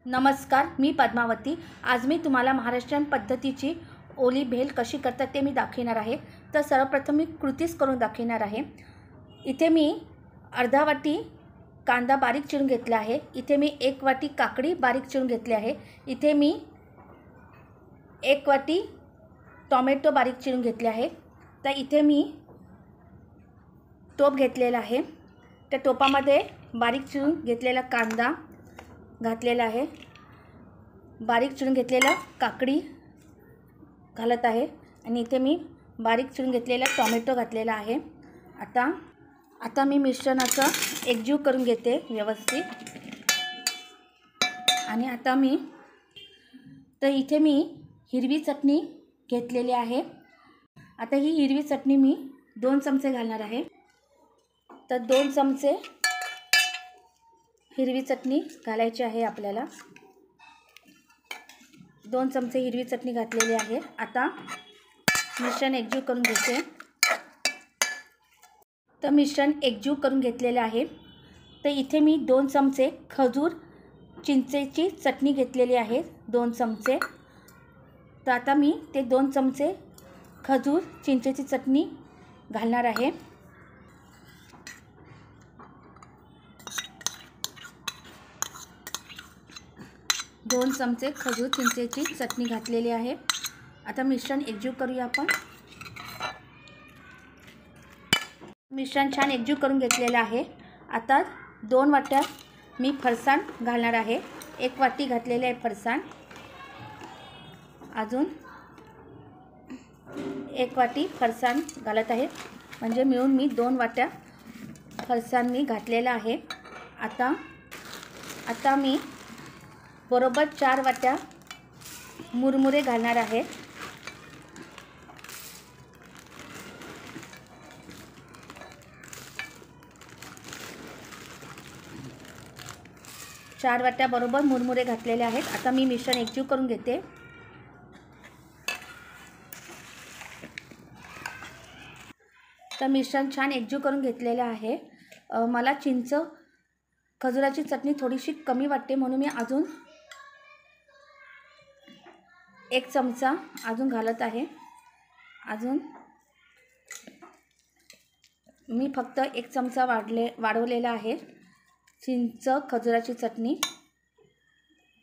नमस्कार, मी पद्मावती। आज मी तुम्हाला महाराष्ट्रीयन पद्धतीची ओली भेल कशी करतात ते मी दाखवणार आहे। तर सर्वप्रथम मी कृतीच करून दाखवणार आहे। इथे मी अर्धा वाटी कांदा बारीक चिरून घेतला आहे। इथे मी 1 वाटी काकडी बारीक चिरून घेतली आहे। इथे मी 1 वाटी टोमॅटो बारीक चिरून घेतले आहे। तर इथे मी टोप घेतलेला आहे। त्या टोपामध्ये बारीक चिरून घेतलेला कांदा घातलेला आहे, बारीक चिरून घेतलेला काकडी घालत आहे आणि इथे मी बारीक चिरून घेतलेला टोमॅटो घातलेला आहे। आता मी मिश्रणाचं एकजीव करून घेते व्यवस्थित। आणि इथे मी हिरवी चटणी घेतलेली आहे। आता ही हिरवी चटणी मी 2 चमचे घालणार आहे। तर 2 चमचे हिरवी चटणी घालायची आहे आपल्याला। 2 चमचे हिरवी चटणी घातलेली आहे। आता मिश्रण एकजीव करून घेते। तर मिश्रण एकजीव करून घेतलेले आहे। तर इथे मी 2 चमचे खजूर चिंचेची चटणी घेतलेली आहे, 2 चमचे। तर आता मी ते 2 चमचे खजूर चिंचेची चटणी घालणार आहे। 2 चमचे खजूर चिंचेची चटणी घातलेली आहे। आता मिश्रण एकजीव करूया आपण। मिश्रण छान एकजीव करून घेतलेलं आहे। आता 2 वाट्या मी फरसाण घालणार आहे। 1 वाटी घातलेले आहे फरसाण। अजून 1 वाटी फरसाण घालत आहे, म्हणजे मिळून मी 2 वाट्या फरसाण मी घातलेला आहे। आता मी बरोबर 4 वाट्या मुरमुरे घालणार आहे। चार वाट्या बरोबर मुरमुरे घातलेले आहेत। आता मी मिश्रण एकजीव करून घेते। तर मिश्रण छान एकजीव करून घेतलेले आहे। मला चिंच खजुराची चटणी थोडीशी कमी वाटते, म्हणून मी अजून 1 चमचा अजून घालत आहे। अजून मी फक्त 1 चमचा वाढवलेला आहे चिंच खजुराची चटणी।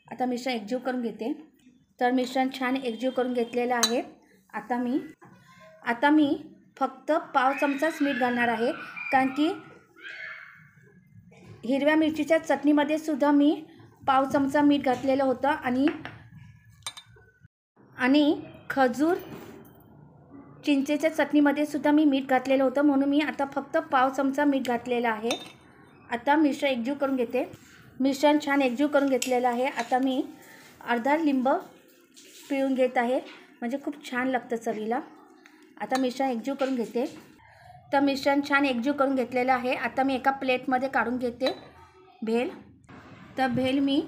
आता मिश्रण एकजीव करून घेते। तर मिश्रण छान एकजीव करून घेतलेलं आहे। आता मी फक्त पाव चमचाच मीठ घालणार आहे, कारण की हिरव्या मिरचीच्या चटणीमध्ये सुद्धा मी पाव चमचा मीठ घातलेलं होतं आणि खजूर चिंचेच्या चटणीमध्ये सुद्धा मी मीठ घातलेलं होतं, म्हणून मी आता फक्त पाव चमचा मीठ घातलेलं आहे। आता मिश्रण एकजीव करून घेते। मिश्रण छान एकजीव करून घेतलेलं आहे। आता मी अर्धा लिंब पिळून घेत आहे, म्हणजे खूप छान लागतं चवीला। आता मिश्रण एकजीव करून घेते। तर मिश्रण छान एकजीव करून घेतलेलं आहे। आता मी एका प्लेटमध्ये काढून घेते भेल। तर भेल मी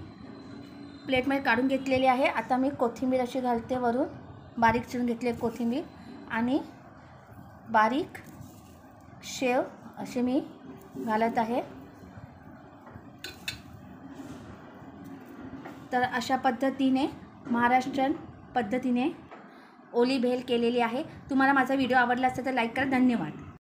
प्लेटमध्ये काढून घेतलेली आहे। आता मी कोथिंबीर अशी घालते वरून, बारीक चिरून घेतले कोथिंबीर, आणि बारीक शेव अशी मी घालत आहे। तर अशा पद्धतीने महाराष्ट्रीयन पद्धतीने ओली भेल केलेली आहे। तुम्हाला माझा व्हिडिओ आवडला असेल तर लाईक करा। धन्यवाद।